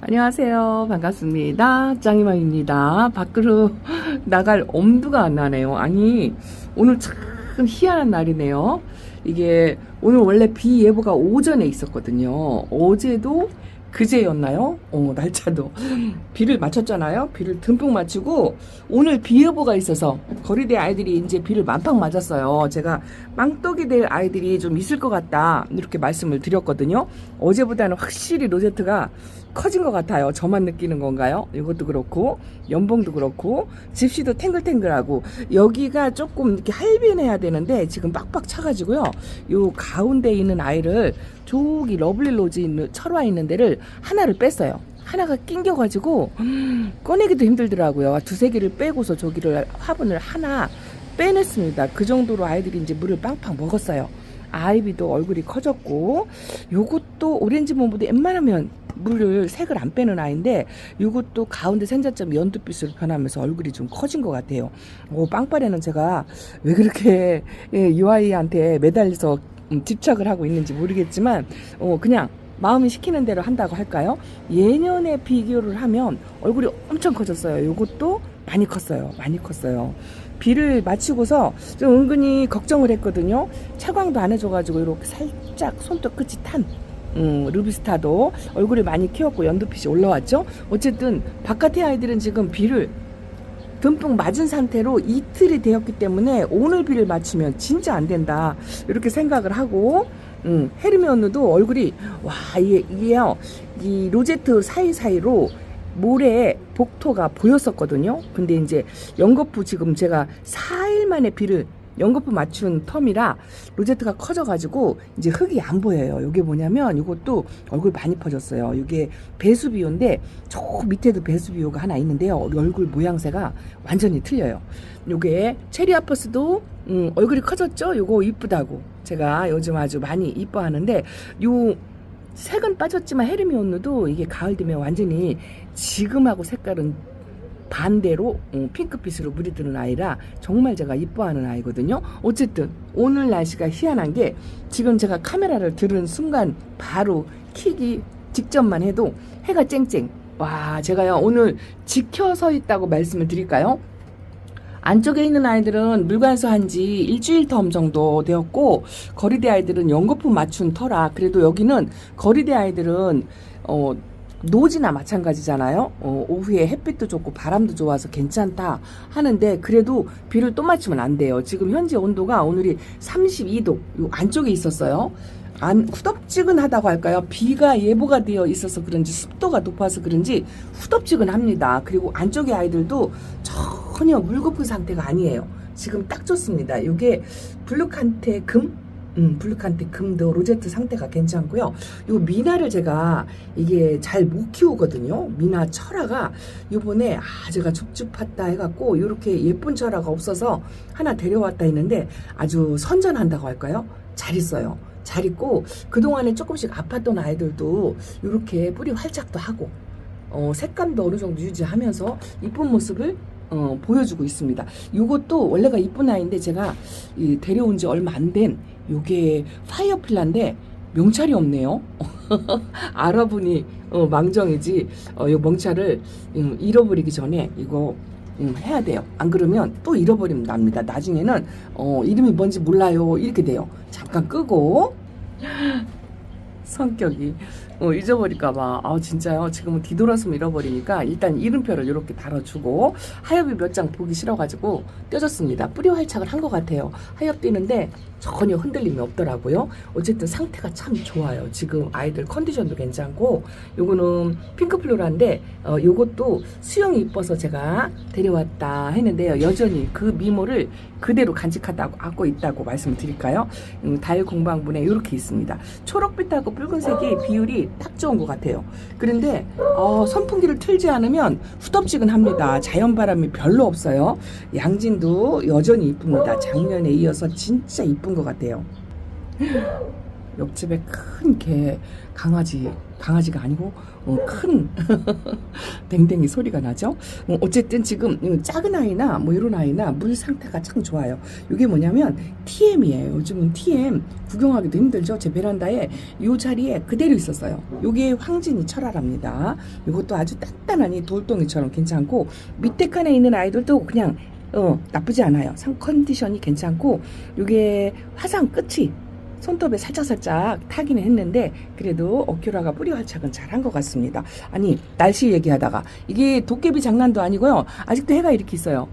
안녕하세요. 반갑습니다. 짱이맘입니다. 밖으로 나갈 엄두가 안 나네요. 아니, 오늘 참 희한한 날이네요. 이게 오늘 원래 비 예보가 오전에 있었거든요. 어제도 그제였나요? 날짜도. 비를 맞췄잖아요. 비를 듬뿍 맞추고 오늘 비 예보가 있어서 거리대 아이들이 이제 비를 만빵 맞았어요. 제가 빵떡이 될 아이들이 좀 있을 것 같다 이렇게 말씀을 드렸거든요. 어제보다는 확실히 로제트가 커진 것 같아요. 저만 느끼는 건가요? 이것도 그렇고 연봉도 그렇고 집시도 탱글탱글하고 여기가 조금 이렇게 할빈해야 되는데 지금 빡빡 차가지고요. 요 가운데 있는 아이를 저기 러블리 로즈 있는 철화 있는 데를 하나를 뺐어요. 하나가 낑겨가지고 꺼내기도 힘들더라고요. 두세 개를 빼고서 저기를 화분을 하나 빼냈습니다. 그 정도로 아이들이 이제 물을 빵빵 먹었어요. 아이비도 얼굴이 커졌고 요것도 오렌지 몬보드 웬만하면 물을 색을 안 빼는 아이인데 이것도 가운데 생자점이 연두빛으로 변하면서 얼굴이 좀 커진 것 같아요. 빵빠레는 제가 왜 그렇게 이 아이한테 매달려서 집착을 하고 있는지 모르겠지만 그냥 마음이 시키는 대로 한다고 할까요? 예년에 비교를 하면 얼굴이 엄청 커졌어요. 이것도 많이 컸어요. 많이 컸어요. 비를 마치고서 좀 은근히 걱정을 했거든요. 채광도 안 해줘가지고 이렇게 살짝 손톱 끝이 탄 루비스타도 얼굴이 많이 키웠고 연두빛이 올라왔죠. 어쨌든 바깥의 아이들은 지금 비를 듬뿍 맞은 상태로 이틀이 되었기 때문에 오늘 비를 맞추면 진짜 안 된다 이렇게 생각을 하고 헤르미온느도 얼굴이 와 이게요 이 로제트 사이사이로 모래 복토가 보였었거든요. 근데 이제 연거푸 지금 제가 4일 만에 비를 연거푸 맞춘 텀이라 로제트가 커져가지고 이제 흙이 안 보여요. 이게 뭐냐면 이것도 얼굴 많이 퍼졌어요. 이게 베수비오인데 저 밑에도 베수비오가 하나 있는데요. 얼굴 모양새가 완전히 틀려요. 이게 체리아퍼스도 얼굴이 커졌죠. 이거 이쁘다고 제가 요즘 아주 많이 이뻐하는데 요 색은 빠졌지만 헤르미온느도 이게 가을 되면 완전히 지금하고 색깔은 반대로 핑크빛으로 물이 드는 아이라 정말 제가 이뻐하는 아이거든요. 어쨌든 오늘 날씨가 희한한 게 지금 제가 카메라를 들은 순간 바로 켜기 직전만 해도 해가 쨍쨍. 와, 제가요 오늘 지켜 서 있다고 말씀을 드릴까요? 안쪽에 있는 아이들은 물관수한 지 일주일 텀 정도 되었고 거리대 아이들은 연거푸 맞춘 터라 그래도 여기는 거리대 아이들은 노지나 마찬가지잖아요. 오후에 햇빛도 좋고 바람도 좋아서 괜찮다 하는데 그래도 비를 또 맞추면 안 돼요. 지금 현재 온도가 오늘이 32도 요 안쪽에 있었어요. 후덥지근하다고 할까요? 비가 예보가 되어 있어서 그런지 습도가 높아서 그런지 후덥지근합니다. 그리고 안쪽의 아이들도 전혀 물고픈 상태가 아니에요. 지금 딱 좋습니다. 이게 블루칸테 블루칸테 금도 로제트 상태가 괜찮고요. 요 미나를 제가 이게 잘 못 키우거든요. 미나 철화가 요번에 제가 줍줍했다 해갖고 요렇게 예쁜 철화가 없어서 하나 데려왔다 했는데 아주 선전한다고 할까요? 잘 있어요. 잘 있고 그동안에 조금씩 아팠던 아이들도 요렇게 뿌리 활짝도 하고 색감도 어느 정도 유지하면서 이쁜 모습을 보여주고 있습니다. 요것도 원래가 이쁜 아이인데 제가 데려온 지 얼마 안 된 요게 파이어필라인데 명찰이 없네요. 알아보니 망정이지 요 명찰을 잃어버리기 전에 이거 해야 돼요. 안 그러면 또 잃어버리면 납니다. 나중에는 이름이 뭔지 몰라요 이렇게 돼요. 잠깐 끄고 성격이 잊어버릴까봐 진짜요. 지금은 뒤돌아서면 잃어버리니까 일단 이름표를 이렇게 달아주고 하엽이 몇 장 보기 싫어가지고 떼줬습니다. 뿌리 활착을 한 것 같아요. 하엽 띄는데 전혀 흔들림이 없더라고요. 어쨌든 상태가 참 좋아요. 지금 아이들 컨디션도 괜찮고 요거는 핑크플로라인데 요것도 수영이 이뻐서 제가 데려왔다 했는데요. 여전히 그 미모를 그대로 간직하고 있다고 말씀드릴까요? 달 공방분에 이렇게 있습니다. 초록빛하고 붉은색이 비율이 딱 좋은 것 같아요. 그런데 선풍기를 틀지 않으면 후덥지근합니다. 자연바람이 별로 없어요. 양진도 여전히 이쁩니다. 작년에 이어서 진짜 이쁜 것 같아요. 옆집에 큰 개, 강아지가 아니고 큰 댕댕이 소리가 나죠. 어쨌든 지금 작은 아이나 뭐 이런 아이나 물 상태가 참 좋아요. 이게 뭐냐면 TM이에요. 요즘은 TM 구경하기도 힘들죠. 제 베란다에 이 자리에 그대로 있었어요. 이게 황진이 철화랍니다. 이것도 아주 단단하니 돌덩이처럼 괜찮고, 밑에 칸에 있는 아이들도 그냥 나쁘지 않아요. 상 컨디션이 괜찮고, 이게 화상 끝이 손톱에 살짝살짝 타기는 했는데 그래도 어큐라가 뿌리 활착은 잘한 것 같습니다. 아니, 날씨 얘기하다가 이게 도깨비 장난도 아니고요. 아직도 해가 이렇게 있어요.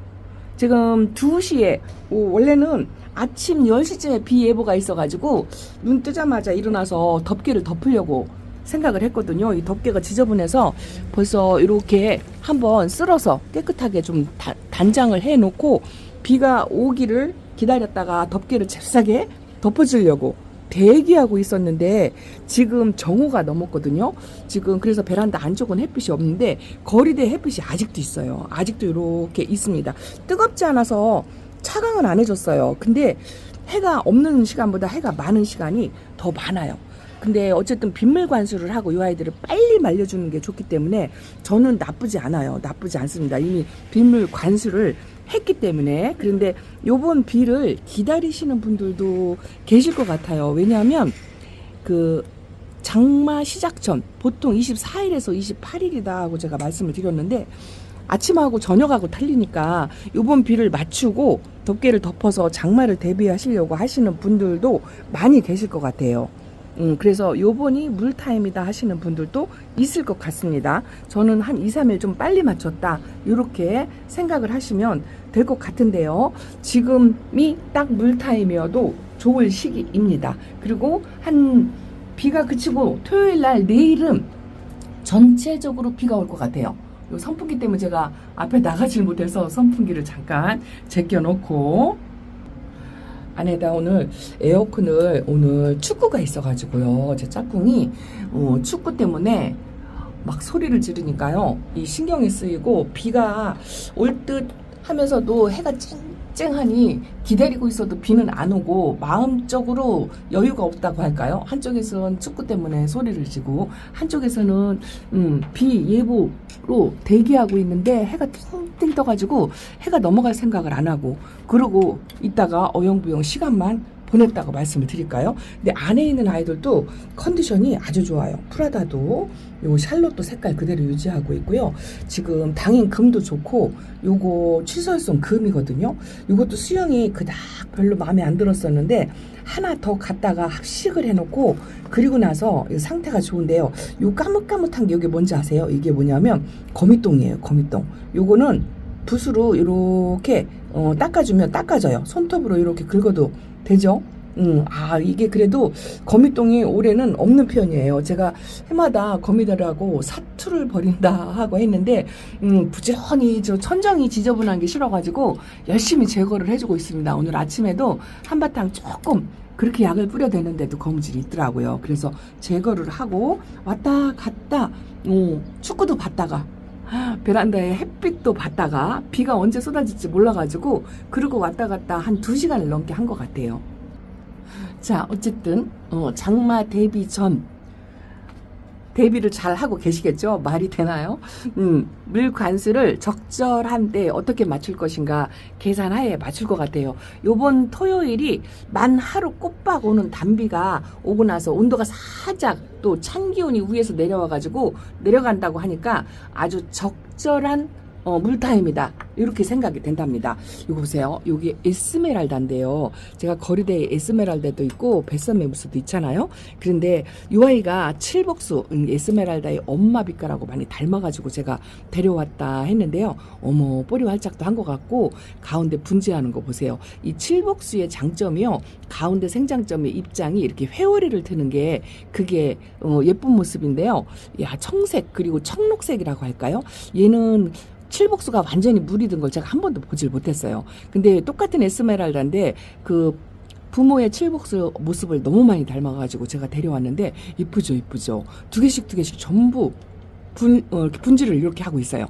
지금 2시에 원래는 아침 10시쯤에 비 예보가 있어가지고 눈 뜨자마자 일어나서 덮개를 덮으려고 생각을 했거든요. 이 덮개가 지저분해서 벌써 이렇게 한번 쓸어서 깨끗하게 좀 단장을 해놓고 비가 오기를 기다렸다가 덮개를 잽싸게 덮어주려고 대기하고 있었는데 지금 정오가 넘었거든요. 지금 그래서 베란다 안쪽은 햇빛이 없는데 거리대 햇빛이 아직도 있어요. 아직도 이렇게 있습니다. 뜨겁지 않아서 차광은 안 해줬어요. 근데 해가 없는 시간보다 해가 많은 시간이 더 많아요. 근데 어쨌든 빗물 관수를 하고 이 아이들을 빨리 말려주는 게 좋기 때문에 저는 나쁘지 않아요. 나쁘지 않습니다. 이미 빗물 관수를 했기 때문에. 그런데 요번 비를 기다리시는 분들도 계실 것 같아요. 왜냐하면 그 장마 시작 전 보통 24일에서 28일이다 하고 제가 말씀을 드렸는데 아침하고 저녁하고 틀리니까 요번 비를 맞추고 덮개를 덮어서 장마를 대비하시려고 하시는 분들도 많이 계실 것 같아요. 그래서 요번이 물타임이다 하시는 분들도 있을 것 같습니다. 저는 한 2, 3일 좀 빨리 맞췄다 이렇게 생각을 하시면 될 것 같은데요. 지금이 딱 물타임이어도 좋을 시기입니다. 그리고 한 비가 그치고 토요일 날 내일은 전체적으로 비가 올 것 같아요. 요 선풍기 때문에 제가 앞에 나가질 못해서 선풍기를 잠깐 제껴놓고 안에다 오늘 에어컨을 오늘 축구가 있어가지고요. 제 짝꿍이 축구 때문에 막 소리를 지르니까요. 이 신경이 쓰이고 비가 올 듯 하면서도 해가 쨍쨍하니 기다리고 있어도 비는 안 오고 마음적으로 여유가 없다고 할까요? 한쪽에서는 축구 때문에 소리를 지고 한쪽에서는 비 예보로 대기하고 있는데 해가 띵띵 떠가지고 해가 넘어갈 생각을 안 하고 그러고 있다가 어영부영 시간만 보냈다고 말씀을 드릴까요? 근데 안에 있는 아이들도 컨디션이 아주 좋아요. 프라다도 요 샬롯도 색깔 그대로 유지하고 있고요. 지금 당인 금도 좋고 요거 취설성 금이거든요. 요것도 수영이 그닥 별로 마음에 안 들었었는데 하나 더 갖다가 합식을 해놓고 그리고 나서 상태가 좋은데요. 요 까뭇까뭇한 게 이게 뭔지 아세요? 이게 뭐냐면 거미똥이에요. 거미똥. 요거는 붓으로 이렇게 닦아주면 닦아져요. 손톱으로 이렇게 긁어도 되죠? 이게 그래도 거미똥이 올해는 없는 편이에요. 제가 해마다 거미들하고 사투를 벌인다 하고 했는데, 부지런히 저 천장이 지저분한 게 싫어가지고 열심히 제거를 해주고 있습니다. 오늘 아침에도 한바탕 조금 그렇게 약을 뿌려대는데도 거미줄이 있더라고요. 그래서 제거를 하고 왔다 갔다, 축구도 봤다가, 베란다에 햇빛도 봤다가 비가 언제 쏟아질지 몰라가지고 그러고 왔다 갔다 한 2시간을 넘게 한 것 같아요. 자, 어쨌든 장마 대비 전 대비를 잘 하고 계시겠죠? 말이 되나요? 물 관수를 적절한 때 어떻게 맞출 것인가 계산하에 맞출 것 같아요. 요번 토요일이 만 하루 꼬박 오는 단비가 오고 나서 온도가 살짝 또 찬 기온이 위에서 내려와가지고 내려간다고 하니까 아주 적절한 물타임이다 이렇게 생각이 된답니다. 이거 보세요. 여기 에스메랄다인데요. 제가 거리대에 에스메랄다도 있고 뱃섬메무스도 있잖아요. 그런데 이 아이가 칠복수 에스메랄다의 엄마 빛깔하고 많이 닮아가지고 제가 데려왔다 했는데요. 어머, 뿌리 활짝도 한 것 같고 가운데 분재하는 거 보세요. 이 칠복수의 장점이요. 가운데 생장점의 입장이 이렇게 회오리를 트는 게 그게 예쁜 모습인데요. 야, 청색 그리고 청록색이라고 할까요? 얘는 칠복수가 완전히 물이 든 걸 제가 한 번도 보질 못했어요. 근데 똑같은 에스메랄다인데 그 부모의 칠복수 모습을 너무 많이 닮아가지고 제가 데려왔는데 이쁘죠, 이쁘죠. 두 개씩 전부 분지를 이렇게 하고 있어요.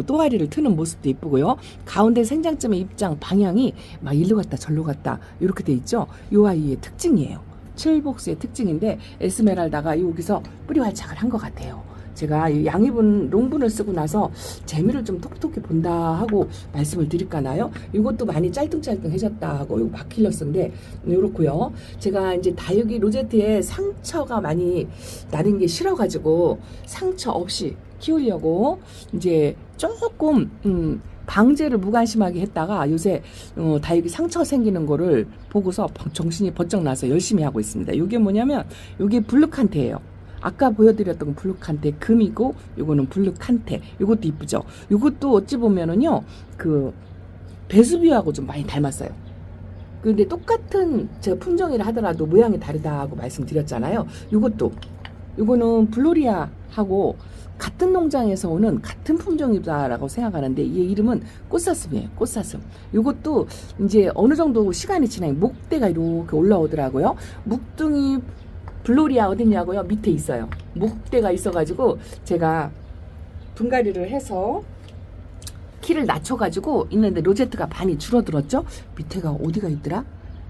또아리를 트는 모습도 이쁘고요. 가운데 생장점의 입장 방향이 막 일로 갔다 절로 갔다 이렇게 돼 있죠. 이 아이의 특징이에요. 7복스의 특징인데 에스메랄다가 여기서 뿌리 활착을 한 것 같아요. 제가 이 양입은 롱분을 쓰고 나서 재미를 좀 톡톡히 본다 하고 말씀을 드릴까나요? 이것도 많이 짤뚱짤뚱해졌다 하고 이거 마킬러스인데 이렇고요. 제가 이제 다육이 로제트에 상처가 많이 나는 게 싫어가지고 상처 없이 키우려고 이제 조금 방제를 무관심하게 했다가 요새 다육이 상처 생기는 거를 보고서 정신이 번쩍 나서 열심히 하고 있습니다. 이게 뭐냐면 이게 블루칸테예요. 아까 보여드렸던 블루칸테 금이고 요거는 블루칸테. 요것도 이쁘죠. 요것도 어찌 보면은요 그 베수비오하고 좀 많이 닮았어요. 근데 똑같은 제가 품종이라 하더라도 모양이 다르다고 말씀드렸잖아요. 요거는 블로리아하고 같은 농장에서 오는 같은 품종이다라고 생각하는데 이 이름은 꽃사슴이에요. 꽃사슴. 요것도 이제 어느 정도 시간이 지나면 목대가 이렇게 올라오더라고요. 묵둥이 블로리아 어딨냐고요? 밑에 있어요. 목대가 있어가지고 제가 분갈이를 해서 키를 낮춰가지고 있는데 로제트가 많이 줄어들었죠? 밑에가 어디가 있더라?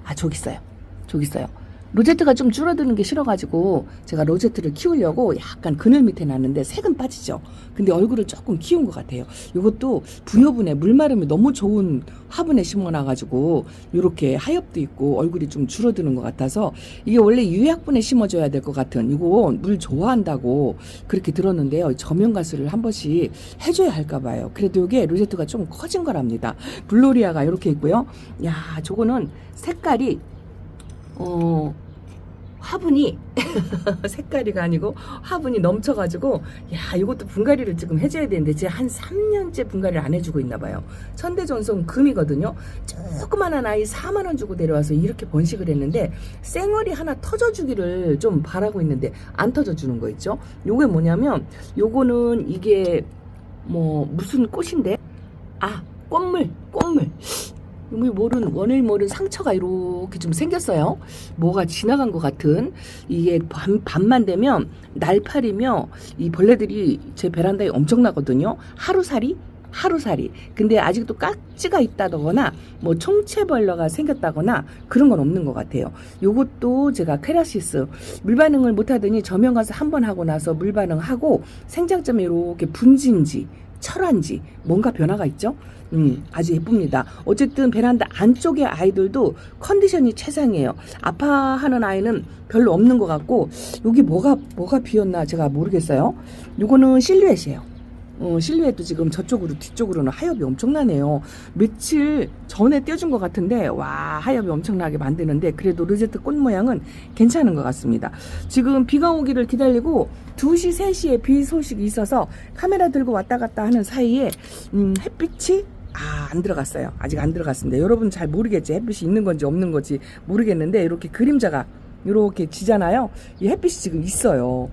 아 저기 있어요. 저기 있어요. 로제트가 좀 줄어드는 게 싫어가지고 제가 로제트를 키우려고 약간 그늘 밑에 놨는데 색은 빠지죠. 근데 얼굴을 조금 키운 것 같아요. 이것도 부여분에 물마름이 너무 좋은 화분에 심어놔가지고 이렇게 하엽도 있고 얼굴이 좀 줄어드는 것 같아서 이게 원래 유약분에 심어줘야 될 것 같은 이거 물 좋아한다고 그렇게 들었는데요. 저면가스를 한 번씩 해줘야 할까 봐요. 그래도 이게 로제트가 좀 커진 거랍니다. 블로리아가 이렇게 있고요. 야 저거는 색깔이 화분이 색깔이가 아니고 화분이 넘쳐가지고 야 이것도 분갈이를 지금 해줘야 되는데 제가 한 3년째 분갈이를 안 해주고 있나 봐요. 천대전송 금이거든요. 조그만한 아이 4만 원 주고 데려와서 이렇게 번식을 했는데 쌩얼이 하나 터져주기를 좀 바라고 있는데 안 터져주는 거 있죠. 요게 뭐냐면 요거는 이게 뭐 무슨 꽃인데 꽃물 원을 모른 상처가 이렇게 좀 생겼어요. 뭐가 지나간 것 같은. 이게 밤만 되면 날파리며 이 벌레들이 제 베란다에 엄청나거든요. 하루살이. 근데 아직도 깍지가 있다거나 뭐 총체벌레가 생겼다거나 그런 건 없는 것 같아요. 요것도 제가 케라시스 물반응을 못하더니 저면가스 한번 하고 나서 물반응하고 생장점에 이렇게 분진지 철한지 뭔가 변화가 있죠. 아주 예쁩니다. 어쨌든 베란다 안쪽의 아이들도 컨디션이 최상이에요. 아파하는 아이는 별로 없는 것 같고 여기 뭐가 비었나 제가 모르겠어요. 요거는 실루엣이에요. 실루엣도 지금 저쪽으로 뒤쪽으로는 하엽이 엄청나네요. 며칠 전에 떼어준 것 같은데 와 하엽이 엄청나게 만드는데 그래도 로제트 꽃 모양은 괜찮은 것 같습니다. 지금 비가 오기를 기다리고 2시 3시에 비 소식이 있어서 카메라 들고 왔다 갔다 하는 사이에 햇빛이 안 들어갔어요. 아직 안 들어갔습니다. 여러분 잘 모르겠지. 햇빛이 있는 건지 없는 건지 모르겠는데 이렇게 그림자가 이렇게 지잖아요. 이 햇빛이 지금 있어요.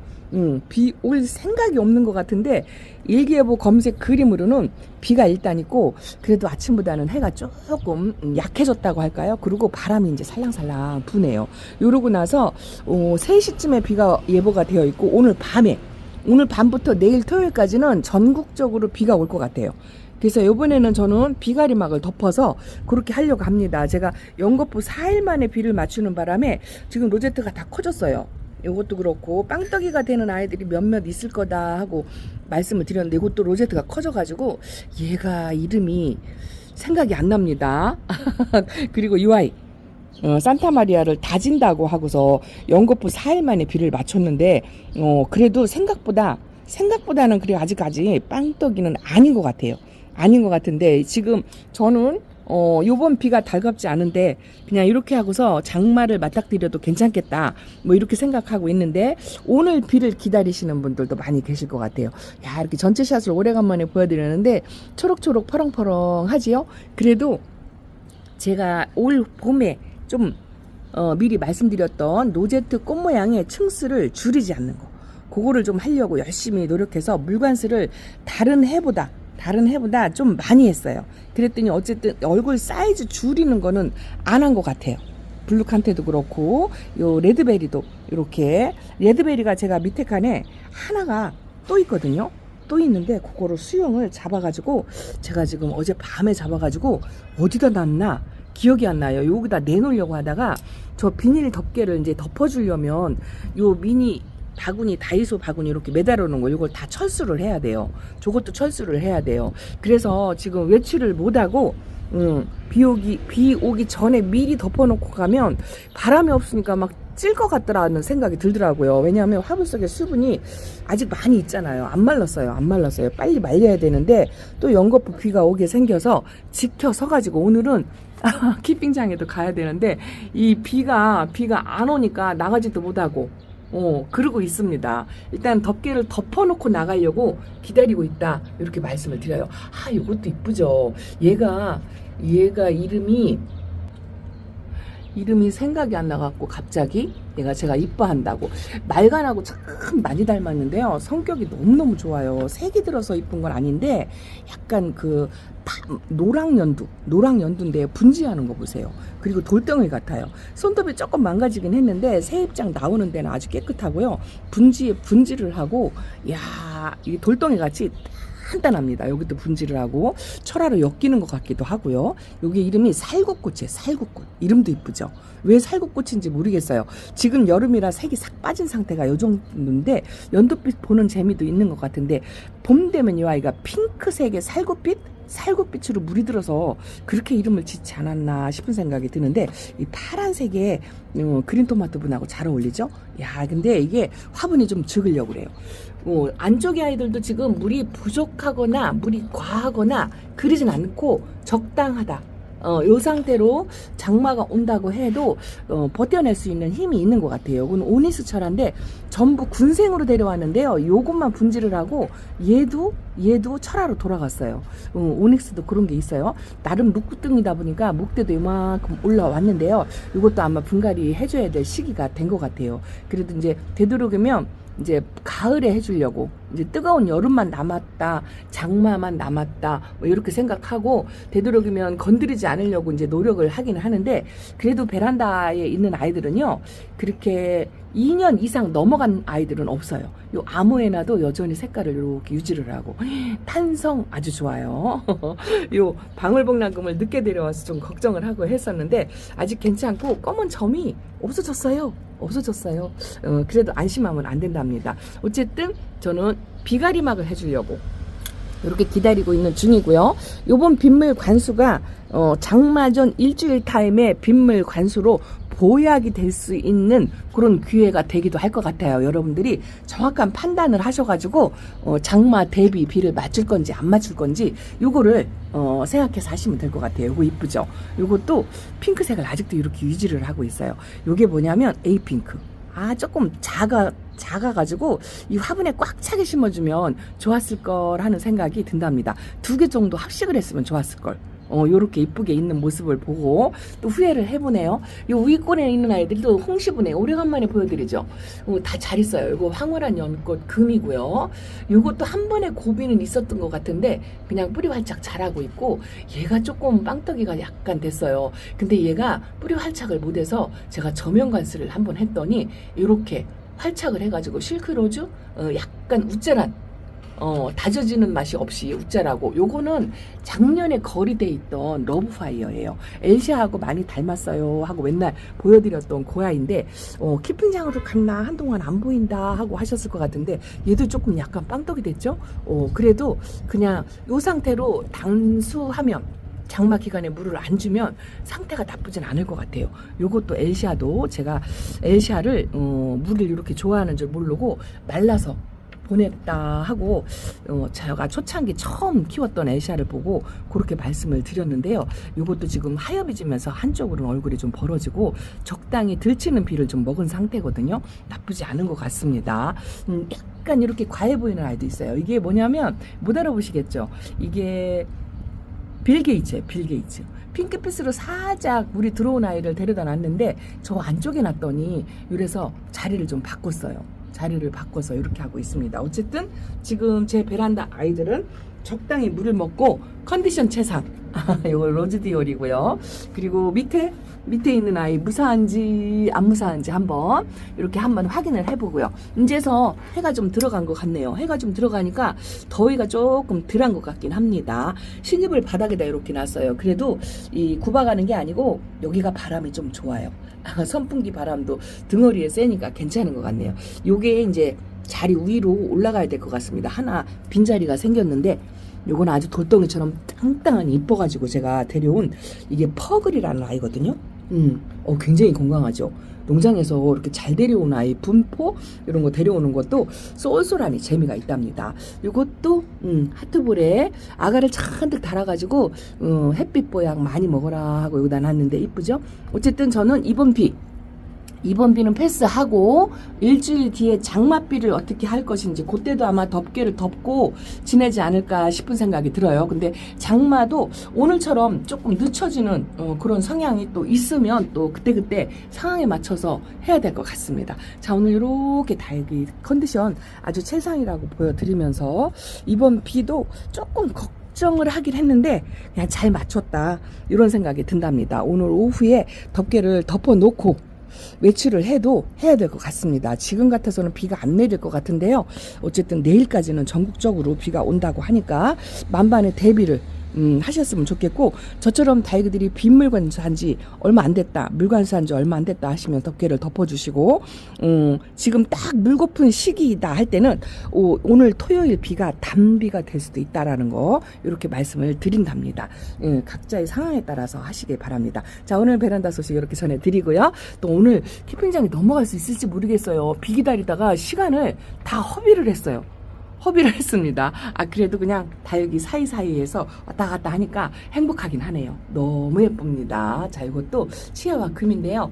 비 올 생각이 없는 것 같은데 일기예보 검색 그림으로는 비가 일단 있고 그래도 아침보다는 해가 조금 약해졌다고 할까요? 그리고 바람이 이제 살랑살랑 부네요. 이러고 나서 3시쯤에 비가 예보가 되어 있고 오늘 밤부터 내일 토요일까지는 전국적으로 비가 올 것 같아요. 그래서 이번에는 저는 비가리막을 덮어서 그렇게 하려고 합니다. 제가 연거푸 4일 만에 비를 맞추는 바람에 지금 로제트가 다 커졌어요. 이것도 그렇고 빵떡이가 되는 아이들이 몇몇 있을 거다 하고 말씀을 드렸는데 이것도 로제트가 커져가지고 얘가 이름이 생각이 안 납니다. 그리고 이 아이 산타마리아를 다진다고 하고서 연거푸 4일 만에 비를 맞췄는데 그래도 생각보다는 그래 아직까지 빵떡이는 아닌 것 같아요. 아닌 것 같은데 지금 저는 요번 비가 달갑지 않은데 그냥 이렇게 하고서 장마를 맞닥뜨려도 괜찮겠다 뭐 이렇게 생각하고 있는데 오늘 비를 기다리시는 분들도 많이 계실 것 같아요. 야 이렇게 전체 샷을 오래간만에 보여드리는데 초록초록 퍼렁퍼렁 하지요. 그래도 제가 올 봄에 좀 미리 말씀드렸던 로제트 꽃 모양의 층수를 줄이지 않는 거 그거를 좀 하려고 열심히 노력해서 물관수를 다른 해보다 좀 많이 했어요. 그랬더니 어쨌든 얼굴 사이즈 줄이는 거는 안 한 것 같아요. 블루칸테도 그렇고 요 레드베리도 이렇게 레드베리가 제가 밑에 칸에 하나가 또 있거든요. 또 있는데 그거를 수영을 잡아가지고 제가 지금 어제 밤에 잡아가지고 어디다 놨나 기억이 안 나요. 여기다 내놓으려고 하다가 저 비닐 덮개를 이제 덮어주려면 요 미니 바구니, 다이소 바구니 이렇게 매달아 놓은 거 이걸 다 철수를 해야 돼요. 저것도 철수를 해야 돼요. 그래서 지금 외출을 못하고 비 오기 전에 미리 덮어놓고 가면 바람이 없으니까 막 찔 것 같더라는 생각이 들더라고요. 왜냐하면 화분 속에 수분이 아직 많이 있잖아요. 안 말랐어요. 빨리 말려야 되는데 또 연거푸 비가 오게 생겨서 지켜서가지고 오늘은 키핑장에도 가야 되는데 이 비가 안 오니까 나가지도 못하고 그러고 있습니다. 일단 덮개를 덮어놓고 나가려고 기다리고 있다. 이렇게 말씀을 드려요. 이것도 이쁘죠. 얘가 이름이 생각이 안 나갖고 갑자기 제가 이뻐한다고 말간하고 참 많이 닮았는데요. 성격이 너무너무 좋아요. 색이 들어서 이쁜 건 아닌데 약간 그 노랑연두인데 분지하는 거 보세요. 그리고 돌덩이 같아요. 손톱이 조금 망가지긴 했는데 새 입장 나오는 데는 아주 깨끗하고요. 분지를 하고 이 돌덩이 같이 간단합니다. 여기도 분지를 하고 철화로 엮이는 것 같기도 하고요. 여기 이름이 살구꽃이에요. 살구꽃. 이름도 이쁘죠. 왜 살구꽃인지 모르겠어요. 지금 여름이라 색이 싹 빠진 상태가 요 정도인데 연두빛 보는 재미도 있는 것 같은데 봄 되면 이 아이가 핑크색의 살구빛으로 물이 들어서 그렇게 이름을 짓지 않았나 싶은 생각이 드는데 이 파란색의 그린 토마토 분하고 잘 어울리죠? 근데 이게 화분이 좀 적으려고 그래요. 안쪽의 아이들도 지금 물이 부족하거나 물이 과하거나 그러진 않고 적당하다. 요 상태로 장마가 온다고 해도 버텨낼 수 있는 힘이 있는 것 같아요. 이건 오니스 철화인데 전부 군생으로 데려왔는데요. 요것만 분지를 하고 얘도 철화로 돌아갔어요. 오닉스도 그런 게 있어요. 나름 룩구등이다 보니까 목대도 이만큼 올라왔는데요. 이것도 아마 분갈이 해줘야 될 시기가 된 것 같아요. 그래도 이제 되도록이면 이제 가을에 해주려고 이제 뜨거운 여름만 남았다, 장마만 남았다 뭐 이렇게 생각하고 되도록이면 건드리지 않으려고 이제 노력을 하긴 하는데 그래도 베란다에 있는 아이들은요 그렇게 2년 이상 넘어간 아이들은 없어요. 요 아모에나도 여전히 색깔을 이렇게 유지를 하고 탄성 아주 좋아요. 요 방울복랑금을 늦게 데려와서 좀 걱정을 하고 했었는데 아직 괜찮고 검은 점이 없어졌어요. 그래도 안심하면 안 된답니다. 어쨌든 저는 비가리막을 해주려고 이렇게 기다리고 있는 중이고요. 요번 빗물 관수가 장마 전 일주일 타임의 빗물 관수로 보약이 될 수 있는 그런 기회가 되기도 할 것 같아요. 여러분들이 정확한 판단을 하셔가지고 장마 대비 비를 맞출 건지 안 맞출 건지 요거를 생각해서 하시면 될 것 같아요. 요거 이쁘죠? 요것도 핑크색을 아직도 이렇게 유지를 하고 있어요. 요게 뭐냐면 에이핑크. 조금 작아가지고 이 화분에 꽉 차게 심어주면 좋았을 걸 하는 생각이 든답니다. 2개 정도 합식을 했으면 좋았을 걸. 요렇게 이쁘게 있는 모습을 보고 또 후회를 해보네요. 요 위권에 있는 아이들도 홍시분에 오래간만에 보여드리죠. 다 잘 있어요. 이거 황홀한 연꽃 금이고요. 요것도 한 번에 고비는 있었던 것 같은데 그냥 뿌리 활짝 자라고 있고 얘가 조금 빵떡이가 약간 됐어요. 근데 얘가 뿌리 활착을 못해서 제가 저면 관수를 한번 했더니 이렇게 활착을 해가지고 실크로즈 약간 우짜란 다져지는 맛이 없이 우짜라고. 요거는 작년에 거리돼 있던 러브파이어예요. 엘샤하고 많이 닮았어요 하고 맨날 보여드렸던 고아인데 키핑장으로 갔나 한동안 안 보인다 하고 하셨을 것 같은데 얘도 조금 약간 빵떡이 됐죠. 그래도 그냥 요 상태로 단수하면 장마 기간에 물을 안 주면 상태가 나쁘진 않을 것 같아요. 요것도 엘샤도 제가 엘샤를 물을 이렇게 좋아하는 줄 모르고 말라서 보냈다 하고 제가 초창기 처음 키웠던 엘샤를 보고 그렇게 말씀을 드렸는데요. 이것도 지금 하엽이 지면서 한쪽으로는 얼굴이 좀 벌어지고 적당히 들치는 비를 좀 먹은 상태거든요. 나쁘지 않은 것 같습니다. 약간 이렇게 과해 보이는 아이도 있어요. 이게 뭐냐면 못 알아보시겠죠. 이게 빌 게이츠예요. 빌 게이츠. 핑크빛으로 살짝 물이 들어온 아이를 데려다 놨는데 저 안쪽에 놨더니 이래서 자리를 좀 바꿨어요. 자리를 바꿔서 이렇게 하고 있습니다. 어쨌든 지금 제 베란다 아이들은 적당히 물을 먹고 컨디션 최상. 이거 로즈디올이고요. 그리고 밑에 있는 아이 무사한지 안 무사한지 한번 이렇게 한번 확인을 해보고요. 이제서 해가 좀 들어간 것 같네요. 해가 좀 들어가니까 더위가 조금 덜한 것 같긴 합니다. 신입을 바닥에다 이렇게 놨어요. 그래도 이 굽어가는 게 아니고 여기가 바람이 좀 좋아요. 선풍기 바람도 등허리에 세니까 괜찮은 것 같네요. 요게 이제 자리 위로 올라가야 될 것 같습니다. 하나 빈자리가 생겼는데 요건 아주 돌덩이처럼 땅땅한 이뻐가지고 제가 데려온 이게 퍼글이라는 아이거든요. 굉장히 건강하죠. 농장에서 이렇게 잘 데려온 아이 분포 이런 거 데려오는 것도 쏠쏠하니 재미가 있답니다. 이것도 하트볼에 아가를 잔뜩 달아가지고 햇빛 보약 많이 먹어라 하고 여기다 놨는데 이쁘죠? 어쨌든 저는 이번 비는 패스하고 일주일 뒤에 장맛비를 어떻게 할 것인지 그때도 아마 덮개를 덮고 지내지 않을까 싶은 생각이 들어요. 근데 장마도 오늘처럼 조금 늦춰지는 그런 성향이 또 있으면 또 그때그때 상황에 맞춰서 해야 될 것 같습니다. 자, 오늘 이렇게 다육이 컨디션 아주 최상이라고 보여드리면서 이번 비도 조금 걱정을 하긴 했는데 그냥 잘 맞췄다 이런 생각이 든답니다. 오늘 오후에 덮개를 덮어놓고 외출을 해도 해야 될 것 같습니다. 지금 같아서는 비가 안 내릴 것 같은데요. 어쨌든 내일까지는 전국적으로 비가 온다고 하니까 만반의 대비를 하셨으면 좋겠고, 저처럼 다육이들이 빗물관 산지 얼마 안 됐다, 물관 산지 얼마 안 됐다 하시면 덮개를 덮어주시고, 지금 딱 물고픈 시기다 할 때는 오늘 토요일 비가 단비가 될 수도 있다라는 거 이렇게 말씀을 드린답니다. 각자의 상황에 따라서 하시길 바랍니다. 자, 오늘 베란다 소식 이렇게 전해드리고요. 또 오늘 캠핑장에 넘어갈 수 있을지 모르겠어요. 비 기다리다가 시간을 다 허비를 했어요. 허비를 했습니다. 그래도 그냥 다육이 사이사이에서 왔다 갔다 하니까 행복하긴 하네요. 너무 예쁩니다. 자, 이것도 치아와 금인데요.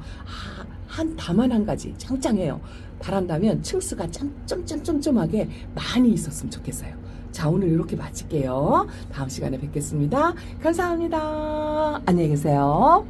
다만 한 가지 짱짱해요. 바란다면 층수가 점점점점점하게 많이 있었으면 좋겠어요. 자, 오늘 이렇게 마칠게요. 다음 시간에 뵙겠습니다. 감사합니다. 안녕히 계세요.